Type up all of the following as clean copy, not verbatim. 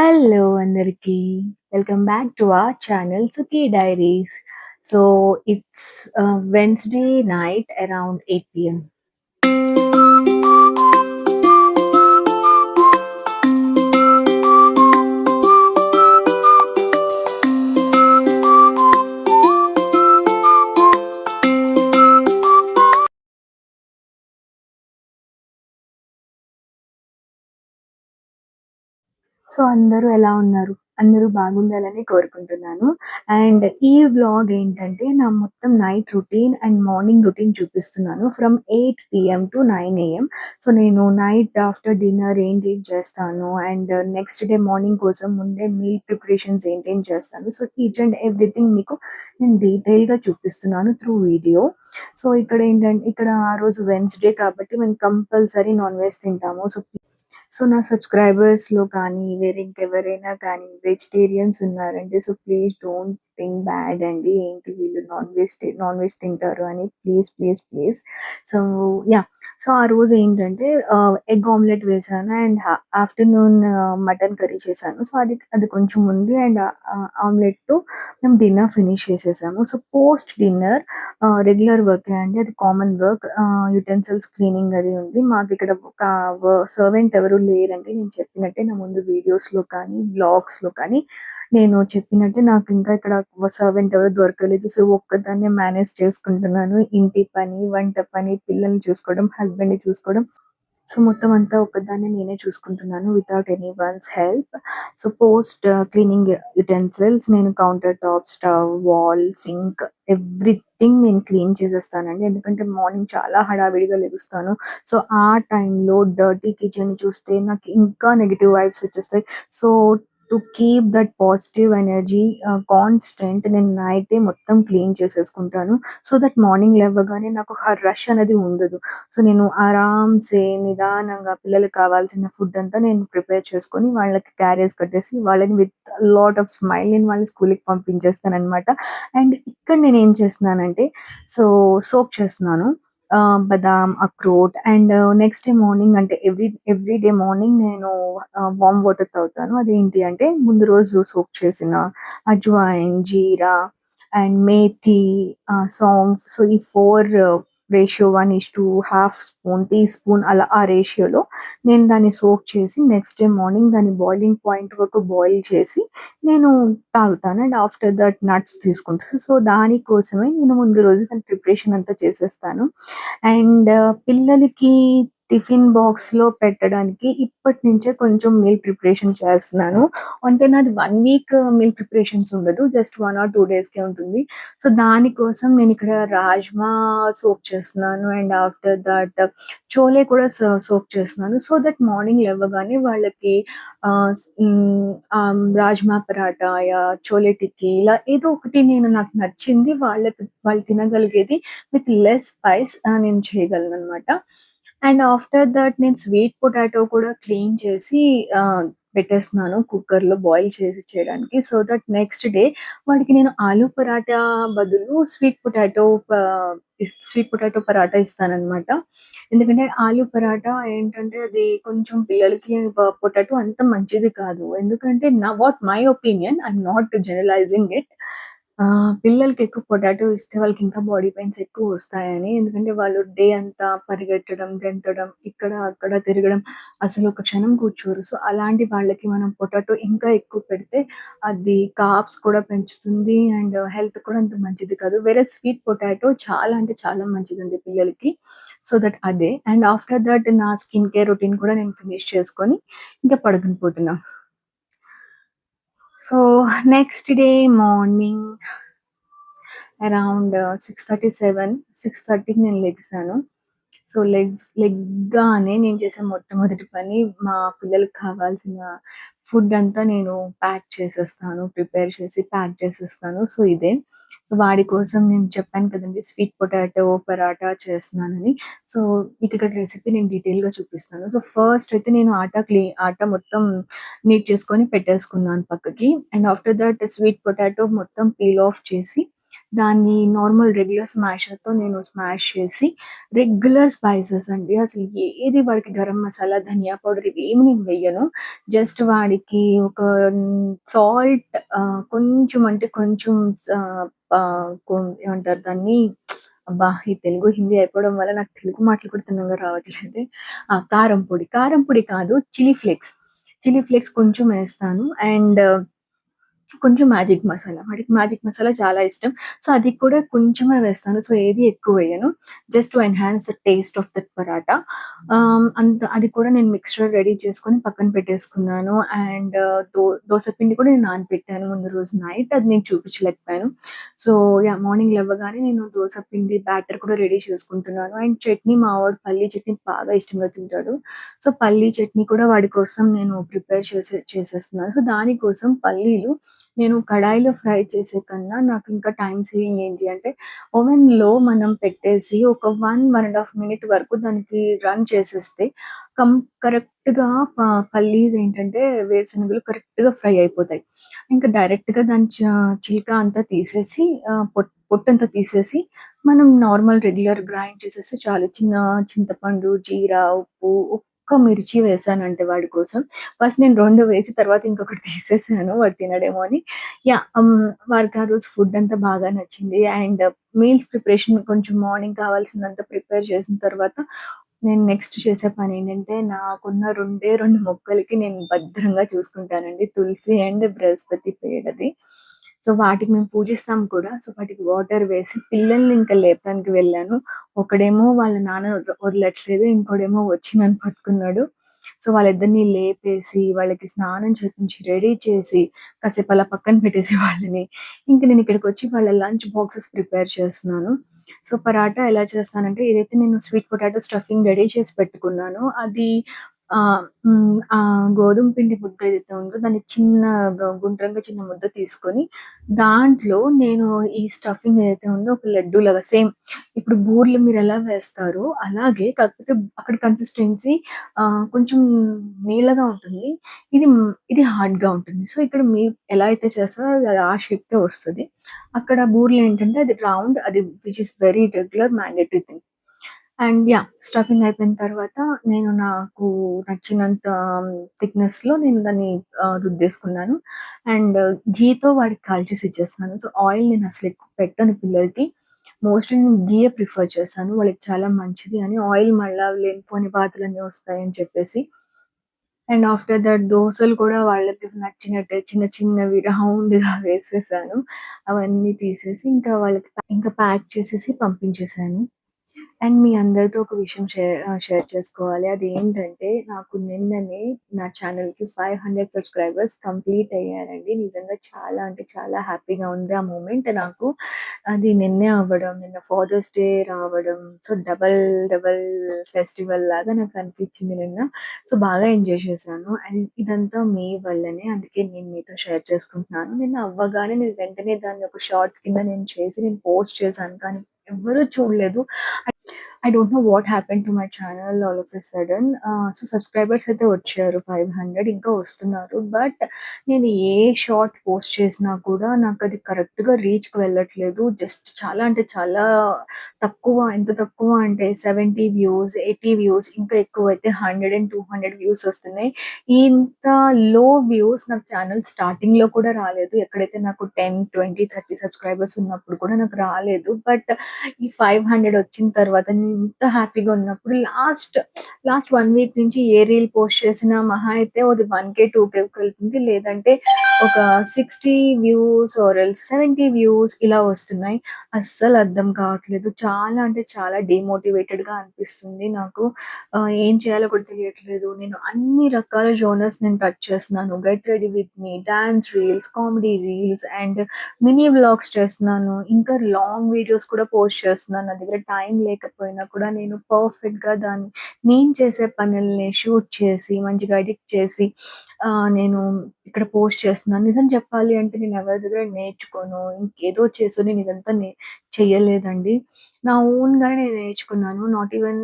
Hello అందరికి. Welcome back to our channel 'Sukhi diaries'. So, it's Wednesday night around 8 PM. So, అందరూ ఎలా ఉన్నారు? అందరూ బాగుండాలని కోరుకుంటున్నాను. అండ్ ఈ వ్లాగ్ ఏంటంటే, నా మొత్తం night routine and morning routine చూపిస్తున్నాను. From 8 PM to 9 AM. So, నేను నైట్ ఆఫ్టర్ డిన్నర్ ఏంటేం చేస్తాను, అండ్ నెక్స్ట్ డే మార్నింగ్ కోసం ముందే మీల్ ప్రిపరేషన్స్ ఏంటేం చేస్తాను. సో, ఈచ్ అండ్ ఎవ్రీథింగ్ మీకు నేను డీటెయిల్‌గా చూపిస్తున్నాను త్రూ వీడియో. సో, ఇక్కడ ఆ రోజు వెన్స్‌డే కాబట్టి మేము కంపల్సరీ నాన్ వెజ్ తింటాము. సో, నా సబ్‌స్క్రైబర్స్‌లో కానీ, వేరే ఇంకెవరైనా కానీ వెజిటేరియన్స్ ఉన్నారంటే, so, please don't think bad అండి. ఏంటి వీళ్ళు నాన్ వెజ్ తింటారు అని. Please, please, please. So, yeah! So, ఆ రోజు ఏంటంటే ఎగ్ ఆమ్లెట్ వేశాను అండ్ ఆఫ్టర్‌నూన్ మటన్ కర్రీ చేశాను. సో, అది కొంచెం ఉంది అండ్ ఆమ్లెట్‌తో మేము డిన్నర్ ఫినిష్ చేసేసాము. సో, పోస్ట్ డిన్నర్ రెగ్యులర్ వర్కే అండి. అది కామన్ వర్క్. యుటెన్సిల్స్ క్లీనింగ్ అది ఉంది. మాకిక్కడ ఒక సర్వెంట్ ఎవరు లేరండి. నేను చెప్పినట్టే నా ముందు వీడియోస్‌లో కానీ, వ్లాగ్స్‌లో కానీ నేను చెప్పినట్టే నాకింకా ఇక్కడ సర్వెంట్ ఎవరు దొరకలేదు. సో, ఒక్కదాన్నే మేనేజ్ చేసుకుంటున్నాను. ఇంటి పని, వంట పని, పిల్లల్ని చూసుకోవడం, హస్బెండ్‌ని చూసుకోవడం. సో, మొత్తం అంతా ఒక్కదాన్నే నేనే చూసుకుంటున్నాను without any one's help. So, post cleaning utensils నేను counter top, stove, wall, sink everything నేను క్లీన్ చేసేస్తానండి. ఎందుకంటే మార్నింగ్ చాలా హడావిడిగా లెగుస్తాను. సో, ఆ టైంలో డర్టీ కిచెన్‌ని చూస్తే నాకు ఇంకా నెగెటివ్ వైబ్స్ వచ్చేస్తాయి. So, to keep that positive energy constant నేను నైటే మొత్తం క్లీన్ చేసేసుకుంటాను. సో దట్ మార్నింగ్ లెవ్వగానే నాకు రష్ అనేది ఉండదు. సో, నేను ఆరామ్‌సే నిదానంగా పిల్లలకి కావాల్సిన ఫుడ్ అంతా నేను ప్రిపేర్ చేసుకొని, వాళ్ళకి క్యారియర్స్ కట్టేసి, వాళ్ళని విత్ లాట్ ఆఫ్ స్మైల్ నేను వాళ్ళని స్కూల్‌కి పంపించేస్తాననమాట. అండ్ ఇక్కడ నేనేం చేస్తున్నానంటే, సో, సోక్ చేస్తున్నాను. బాదాం, అక్రోట్ అండ్ నెక్స్ట్ డే మార్నింగ్ అంటే ఎవ్రీ డే మార్నింగ్ నేను వార్మ్ వాటర్ తాగుతాను. అదేంటి అంటే ముందు రోజు సోక్ చేసిన అజ్వాయిన్, జీరా అండ్ మేథి, సాంఫ్. సో, ఈ 4 రేషియో 1:2 స్పూన్, టీ స్పూన్ అలా ఆ రేషియోలో నేను దాన్ని సోక్ చేసి నెక్స్ట్ డే మార్నింగ్ దాన్ని బాయిలింగ్ పాయింట్ వరకు బాయిల్ చేసి నేను తాగుతాను. అండ్ ఆఫ్టర్ దట్ నట్స్ తీసుకుంటాను. సో, దానికోసమే నేను ముందు రోజు దాని ప్రిపరేషన్ అంతా చేసేస్తాను. అండ్ పిల్లలకి టిఫిన్ బాక్స్‌లో పెట్టడానికి ఇప్పటి నుంచే కొంచెం మీల్ ప్రిపరేషన్ చేస్తున్నాను. అంటే నాది 1 వీక్ మీల్ ప్రిపరేషన్స్ ఉండదు. జస్ట్ 1 ఆర్ 2 డేస్‌కే ఉంటుంది. సో, దానికోసం నేనిక్కడ రాజ్మా సోక్ చేస్తున్నాను. అండ్ ఆఫ్టర్ దట్ చోలే కూడా సోక్ చేస్తున్నాను. సో దట్ మార్నింగ్ లెవ్వగానే వాళ్ళకి రాజ్మా పరాటా చోలే టిక్కీ ఇలా ఏదో ఒకటి నాకు నచ్చింది వాళ్ళు తినగలిగేది విత్ లెస్ స్పైస్ నేను చేయగలననమాట. అండ్ ఆఫ్టర్ దట్ నేను స్వీట్ పొటాటో కూడా క్లీన్ చేసి పెట్టేస్తున్నాను కుక్కర్‌లో బాయిల్ చేసి చేయడానికి. సో దట్ నెక్స్ట్ డే వాడికి నేను ఆలు పరాటా బదులు స్వీట్ పొటాటో పరాటా ఇస్తాననమాట. ఎందుకంటే ఆలు పరాటా ఏంటంటే అది కొంచెం పిల్లలకి పొటాటో అంత మంచిది కాదు. ఎందుకంటే what my opinion, I am not generalising it. పిల్లలకి ఎక్కువ పొటాటో ఇస్తే వాళ్ళకి ఇంకా బాడీ పెయిన్స్ ఎక్కువొస్తాయని. ఎందుకంటే వాళ్ళు డే అంతా పరిగెత్తడం, గెంతడం, ఇక్కడ అక్కడ తిరగడం, అసలు ఒక క్షణం కూర్చోరు. సో, అలాంటి వాళ్ళకి మనం పొటాటో ఇంకా ఎక్కువ పెడితే అది కార్బ్స్ కూడా పెంచుతుంది అండ్ హెల్త్ కూడా అంత మంచిది కాదు. స్వీట్ పొటాటో చాలా అంటే చాలా మంచిదండి పిల్లలకి. సో దట్ అదే. అండ్ ఆఫ్టర్ దట్ నా స్కిన్ కేర్ రొటీన్ కూడా నేను ఫినిష్ చేసుకొని ఇంకా పడుకుని పోతున్నా. So, next day morning around 6:30కి నేను లెగిసాను. సో, లెగ్గానే నేను చేసే మొట్టమొదటి పని మా పిల్లలకి కావాల్సిన ఫుడ్ అంతా నేను ప్రిపేర్ చేసి ప్యాక్ చేసేస్తాను. సో, ఇదే. సో, వాడి కోసం నేను చెప్పాను కదండీ స్వీట్ పొటాటో పరాటా చేస్తున్నానని. సో, మీకిక్కడ రెసిపీ నేను డీటెయిల్‌గా చూపిస్తాను. సో, ఫస్ట్ అయితే నేను ఆటా మొత్తం నీట్ చేసుకొని పెట్టేసుకున్నాను పక్కకి. And after that sweet potato మొత్తం పీల్ ఆఫ్ చేసి దాన్ని నార్మల్ రెగ్యులర్ స్మాషర్‌తో నేను స్మాష్ చేసి రెగ్యులర్ స్పైసెస్ అండి. అసలు ఏది వాడికి గరం మసాలా, ధనియా పౌడర్ ఇవేమి నేను వెయ్యను. జస్ట్ వాడికి ఒక సాల్ట్ కొంచెం అంటే కొంచెం ఆహ్, ఏమంటారు దాన్ని, అబ్బా! ఈ తెలుగు, హిందీ అయిపోవడం వల్ల నాకు తెలుగు మాటలు కూడా తిన్నగా రావట్లేదు. కారం పొడి. కారం పొడి కాదు, చిల్లీ ఫ్లేక్స్. చిల్లీ ఫ్లేక్స్ కొంచెం వేస్తాను. అండ్ కొంచెం మ్యాజిక్ మసాలా. వాడికి మ్యాజిక్ మసాలా చాలా ఇష్టం. సో, అది కూడా కొంచెమే వేస్తాను. సో, ఏది ఎక్కువ వేయను. Just to enhance the taste of that paratha. అది కూడా నేను మిక్స్చర్ రెడీ చేసుకొని పక్కన పెట్టేసుకున్నాను. అండ్ దోస పిండి కూడా నేను నానబెట్టాను ముందు రోజు నైట్. అది నేను చూపించలేకపోయాను. So, yeah! మార్నింగ్ లెవ్వగానే నేను దోస పిండి బ్యాటర్ కూడా రెడీ చేసుకుంటున్నాను. అండ్ చట్నీ మా వాడు పల్లీ చట్నీ బాగా ఇష్టంగా తింటాడు. సో, పల్లీ చట్నీ కూడా వాడి కోసం నేను ప్రిపేర్ చేసేస్తున్నాను. సో, దానికోసం పల్లీలు నేను కడాయిలో ఫ్రై చేసే కన్నా నాకింకా టైమ్ సేవింగ్ ఏంటి అంటే, ఓవెన్‌లో మనం పెట్టేసి ఒక 1 మినిట్ వరకు దానికి రన్ చేసేస్తే కం కరెక్ట్‌గా ప పల్లీదేంటంటే వేరుశనగలు కరెక్ట్‌గా ఫ్రై అయిపోతాయి. ఇంకా డైరెక్ట్‌గా దాని చిల్క అంతా తీసేసి పొట్టంతా తీసేసి మనం నార్మల్ రెగ్యులర్ గ్రైండ్ చేసేస్తే చాలు. చింతపండు, జీరా, ఉప్పు, ఒక్క మిర్చి వేసానంటే వాడి కోసం. ఫస్ట్ నేను 2 వేసి తర్వాత ఇంకొకటి తీసేసాను వాడు తినడేమో అని. యాహ్! వారికి ఆ రోజు ఫుడ్ అంతా బాగా నచ్చింది. అండ్ మీల్స్ ప్రిపరేషన్ కొంచెం మార్నింగ్ కావాల్సిందంతా ప్రిపేర్ చేసిన తర్వాత నేను నెక్స్ట్ చేసే పనేంటంటే నాకున్న 2 మొక్కలకి నేను భద్రంగా చూసుకుంటానండి. తులసి అండ్ బృహస్పతి పేడది. సో, వాటికి మేము పూజిస్తాం కూడా. సో, వాటికి వాటర్ వేసి పిల్లల్ని ఇంకా లేపడానికి వెళ్ళాను. ఒకడేమో వాళ్ళ నాన్న వదలట్లేదు. ఇంకోడేమో వచ్చి నన్ను పట్టుకున్నాడు. సో, వాళ్ళిద్దరిని లేపేసి, వాళ్ళకి స్నానం చేపించి, రెడీ చేసి, కాసేపు అలా పక్కన పెట్టేసి వాళ్ళని, ఇంక నేనిక్కడికొచ్చి వాళ్ళ లంచ్ బాక్సెస్ ప్రిపేర్ చేస్తున్నాను. సో, పరాటా ఎలా చేస్తానంటే, ఏదైతే నేను స్వీట్ పొటాటో స్టఫింగ్ రెడీ చేసి పెట్టుకున్నానో, అది గోధుమ పిండి ముద్ద ఏదైతే ఉందో, దాన్ని చిన్నగా గుండ్రంగా చిన్న ముద్ద తీసుకొని, దాంట్లో నేను ఈ స్టఫింగ్ ఏదైతే ఉందో, ఒక లడ్డూలాగా సేమ్ ఇప్పుడు బూరెలు మీరెలా వేస్తారో అలాగే, కాకపోతే అక్కడ కన్సిస్టెన్సీ కొంచెం నీళ్ళగా ఉంటుంది. ఇది హార్డ్‌గా ఉంటుంది. సో, ఇక్కడ ఎలా అయితే చేస్తారో అది ఆ షేప్‌కే వస్తది. అక్కడ బూరెలేంటంటే అది రౌండ్, అది which is very regular mandatory thing. And yeah! Stuffing అయిపోయిన తర్వాత నాకు నచ్చినంత థిక్‌నెస్‌లో నేను దాన్ని రుద్దేసుకున్నాను. అండ్ ఘీతో వాడికి కాల్చేసి ఇచ్చేస్తున్నాను. సో, ఆయిల్ నేనసలు ఎక్కువ పెట్టను పిల్లలకి. మోస్ట్‌లీ నేను ఘీయే ప్రిఫర్ చేశాను. వాళ్ళకి చాలా మంచిది అని. ఆయిల్ మళ్ళా లేనిపోని వాతలన్నీ వస్తాయని చెప్పేసి. అండ్ ఆఫ్టర్ దట్ దోసలు కూడా వాళ్ళకి నచ్చినట్టే చిన్న చిన్నవి రౌండ్‌గా వేసేసాను. అవన్నీ తీసేసి ఇంకా ప్యాక్ చేసేసి పంపించేసాను. అండ్ మీ అందరితో ఒక విషయం షేర్ చేసుకోవాలి. అదేంటంటే నాకు నిన్ననే నా ఛానెల్‌కి 500 సబ్‌స్క్రైబర్స్ కంప్లీట్ అయ్యారండి. నిజంగా చాలా అంటే చాలా హ్యాపీగా ఉంది ఆ మూమెంట్ నాకు. అది నిన్నే అవ్వడం, నిన్న ఫాదర్స్ డే రావడం. సో, డబుల్ డబుల్ ఫెస్టివల్ లాగా నాకు అనిపించింది నిన్న. సో, బాగా ఎంజాయ్ చేశాను. అండ్ ఇదంతా మీ వల్లనే. అందుకే నేను మీతో షేర్ చేసుకుంటున్నాను. నిన్న అవ్వగానే నేను వెంటనే దాన్ని ఒక షార్ట్ కింద నేను పోస్ట్ చేశాను. కానీ ఎవ్వరూ చూడలేదు. I don't know what happened to my channel all of a sudden. So, subscribers అయితే వచ్చారు 500, ఇంకా వస్తున్నారు. బట్ నేను ఏ షార్ట్ పోస్ట్ చేసినా కూడా నాకది కరెక్ట్‌గా రీచ్‌కి వెళ్ళట్లేదు. జస్ట్ చాలా అంటే చాలా తక్కువ. ఎంత తక్కువ అంటే 70 వ్యూస్, 80 వ్యూస్, ఇంకా ఎక్కువైతే 100 అండ్ 200 వ్యూస్ వస్తున్నాయి. ఇంత లో వ్యూస్ నాకు ఛానల్ స్టార్టింగ్‌లో కూడా రాలేదు. ఎక్కడైతే నాకు 10, 20, 30 సబ్‌స్క్రైబర్స్ ఉన్నప్పుడు కూడా నాకు రాలేదు. బట్ ఈ 500 వచ్చిన తర్వాత నేను ఇంత హ్యాపీగా ఉన్నప్పుడు లాస్ట్ 1 వీక్ నుంచి ఏ రీల్ పోస్ట్ చేసినా మహా అయితే అది 1,000, 2,000కి వెళ్తుంది. లేదంటే ఒక 60 వ్యూస్ ఆర్ ఎల్స్ 70 వ్యూస్ ఇలా వస్తున్నాయి. అస్సలు అర్థం కావట్లేదు. చాలా అంటే చాలా డీమోటివేటెడ్‌గా అనిపిస్తుంది నాకు. ఏం చేయాలో కూడా తెలియట్లేదు. నేను అన్ని రకాల జోనర్స్ నేను టచ్ చేస్తున్నాను. Get ready with me, dance reels, comedy reels and mini vlogs చేస్తున్నాను. ఇంకా లాంగ్ వీడియోస్ కూడా పోస్ట్ చేస్తున్నాను. నా దగ్గర టైం లేకపోయినా కూడా నేను పర్ఫెక్ట్‌గా నేను చేసే పనుల్ని షూట్ చేసి, మంచిగా ఎడిట్ చేసి నేను ఇక్కడ పోస్ట్ చేస్తున్నాను. నిజం చెప్పాలి అంటే నేను ఎవరి దగ్గర నేర్చుకోను. ఇంకేదో చేసో నేను ఇదంతా చెయ్యలేదండి. నా ఓన్‌గానే నేను నేర్చుకున్నాను. నాట్ ఈవెన్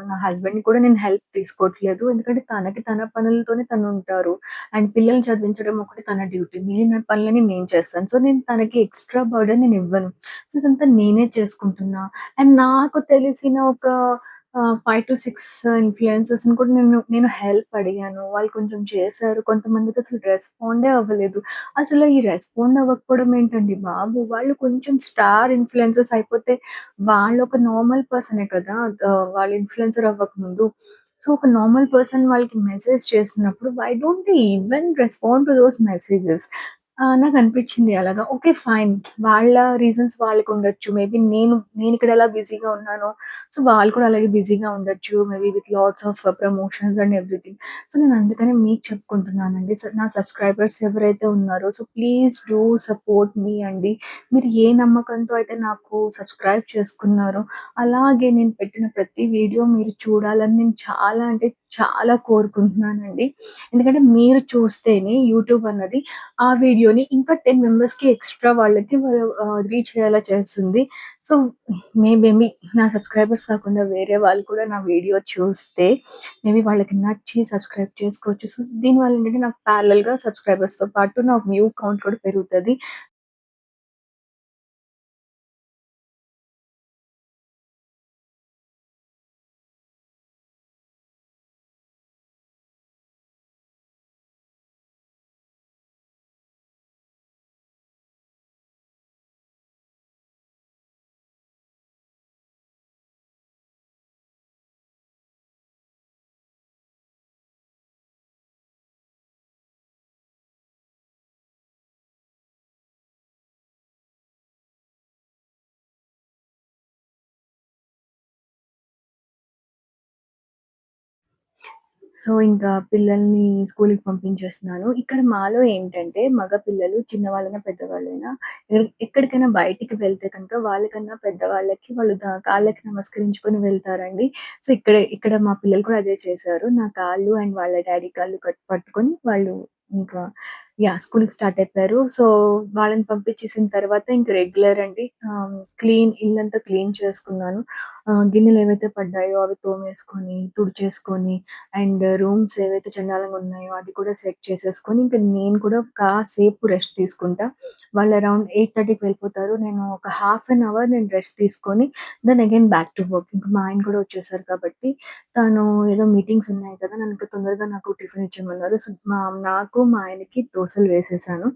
నా హస్బెండ్‌ని కూడా నేను హెల్ప్ తీసుకోవట్లేదు. ఎందుకంటే తనకి తన పనులతోనే తనుంటారు. అండ్ పిల్లల్ని చదివించడం ఒకటి తన డ్యూటీ. మిగిలిన పనులన్నీ నేను చేస్తాను. సో, నేను తనకి ఎక్స్‌ట్రా బర్డెన్ నేనివ్వను. సో, ఇదంతా నేనే చేసుకుంటున్నా. అండ్ నాకు తెలిసిన ఒక 5-6 ఇన్‌ఫ్లుయెన్సర్స్‌ని కూడా నేను హెల్ప్ అడిగాను. వాళ్ళు కొంచెం చేశారు. కొంతమందికి అసలు రెస్పాండే అవ్వలేదు. అసలు ఈ రెస్పాండ్ అవ్వకపోవడం ఏంటండి బాబు! వాళ్ళు కొంచెం స్టార్ ఇన్‌ఫ్లుయెన్సర్స్ అయిపోతే వాళ్ళొక నార్మల్ పర్సనే కదా! వాళ్ళు ఇన్‌ఫ్లుయెన్సర్ అవ్వకముందు. సో, ఒక నార్మల్ పర్సన్ వాళ్ళకి మెసేజ్ చేసినప్పుడు why don't they even respond to those messages? నాకనిపిచ్చింది అలాగా. ఓకే. ఫైన్. వాళ్ళ రీజన్స్ వాళ్ళకుండొచ్చు. మేబీ నేనిక్కడ ఎలా బిజీగా ఉన్నానో, సో, వాళ్ళు కూడా అలాగే బిజీగా ఉండొచ్చు. Maybe with lots of promotions and everything. So, నేను అందుకనే మీకు చెప్పుకుంటున్నానండి. నా సబ్‌స్క్రైబర్స్ ఎవరైతే ఉన్నారో సో, ప్లీజ్ డూ సపోర్ట్ మీ అండి. మీరు ఏ నమ్మకంతో అయితే నాకు సబ్‌స్క్రైబ్ చేసుకున్నారో, అలాగే నేను పెట్టిన ప్రతి వీడియో మీరు చూడాలని నేను చాలా అంటే చాలా కోరుకుంటున్నానండి. ఎందుకంటే మీరు చూస్తేనే యూట్యూబ్ అన్నది ఆ వీడియోని ఇంకా 10 మెంబర్స్‌కి ఎక్స్‌ట్రా వాళ్ళకి రీచ్ అయ్యేలా చేస్తుంది. సో, మేబీ నా సబ్‌స్క్రైబర్స్ కాకుండా వేరే వాళ్ళు కూడా నా వీడియో చూస్తే మేబీ వాళ్ళకి నచ్చి సబ్‌స్క్రైబ్ చేసుకోవచ్చు. సో, దీనివల్ల ఏంటంటే నాకు ప్యారలెల్‌గా సబ్‌స్క్రైబర్స్‌తో పాటు నా వ్యూ కౌంట్ కూడా పెరుగుతది. సో, ఇంకా పిల్లల్ని స్కూలుకి పంపించేస్తున్నాను. ఇక్కడ మాలో ఏంటంటే మగ పిల్లలు చిన్నవాళ్ళైనా, పెద్దవాళ్ళైనా ఎక్కడికైనా బయటికి వెళ్తే కనుక వాళ్ళకన్నా పెద్దవాళ్ళకి వాళ్ళు కాళ్ళకి నమస్కరించుకొని వెళ్తారండి. సో, ఇక్కడ మా పిల్లలు కూడా అదే చేశారు. నా కాళ్ళు అండ్ వాళ్ళ డ్యాడీ కాళ్ళు పట్టుకొని వాళ్ళు ఇంకా స్కూలుకి స్టార్ట్ అయిపోయారు. సో, వాళ్ళని పంపించేసిన తర్వాత ఇంక రెగ్యులర్ అండి. ఇల్లంతా క్లీన్ చేసుకున్నాను. గిన్నెలేవైతే పడ్డాయో అవి తోమేసుకొని, తుడిచేసుకొని అండ్ రూమ్స్ ఏవైతే చెండాలంగా ఉన్నాయో అది కూడా సెట్ చేసేసుకొని, ఇంక నేను కూడా కాసేపు రెస్ట్ తీసుకుంటా. వాళ్ళు అరౌండ్ 8:30కి వెళ్ళిపోతారు. నేను ఒక హాఫ్ అన్ అవర్ నేను రెస్ట్ తీసుకొని, then again back to work. ఇంక మా ఆయన కూడా వచ్చేసారు కాబట్టి, తను ఏదో మీటింగ్స్ ఉన్నాయి కదా! నన్ను ఇంక తొందరగా నాకు టిఫిన్ ఇచ్చేయమన్నారు. సో, నాకు, మా ఆయనకి దోసలు వేసేసాను.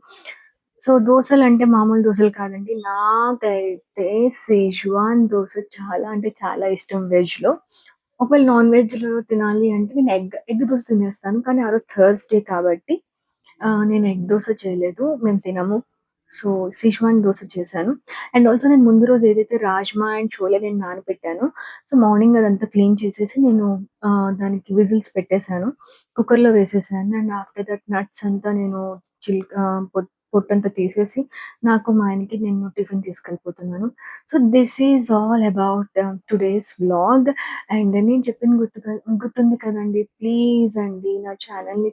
సో, దోసలంటే మామూలు దోసలు కాదండి. నాకైతే సెజ్వాన్ దోస చాలా అంటే చాలా ఇష్టం వెజ్‌లో. ఒకవేళ నాన్ వెజ్‌లో తినాలి అంటే నేను ఎగ్ దోస తినేస్తాను. కానీ ఆ రోజు థర్స్‌డే కాబట్టి నేను ఎగ్ దోస చేయలేదు. మేము తినము. సో, సిచ్యువాన్ దోస చేశాను. అండ్ ఆల్సో నేను ముందు రోజు ఏదైతే రాజ్మా అండ్ చోలే నేను నానబెట్టానో, సో, మార్నింగ్ అదంతా క్లీన్ చేసేసి నేను దానికి విజిల్స్ పెట్టేసాను. కుక్కర్‌లో వేసేసాను. అండ్ ఆఫ్టర్ దట్ నట్స్ అంతా నేను పొట్టంతా తీసేసి నాకు, మా ఆయనకి నేను టిఫిన్ తీసుకెళ్ళిపోతున్నాను. So, this is all about today's vlog. And నేను చెప్పింది గుర్తుంది కదండీ! ప్లీజ్ అండి నా ఛానెల్‌ని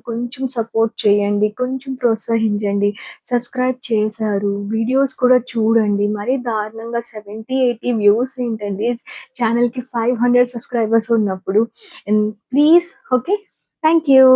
కొంచెం సపోర్ట్ చేయండి. కొంచెం ప్రోత్సహించండి. సబ్స్క్రైబ్ చేశారు. వీడియోస్ కూడా చూడండి. మరీ దారుణంగా 70, 80 వ్యూస్ ఏంటండి ఛానెల్‌కి 500 సబ్స్క్రైబర్స్ ఉన్నప్పుడు. Please okay. Thank you.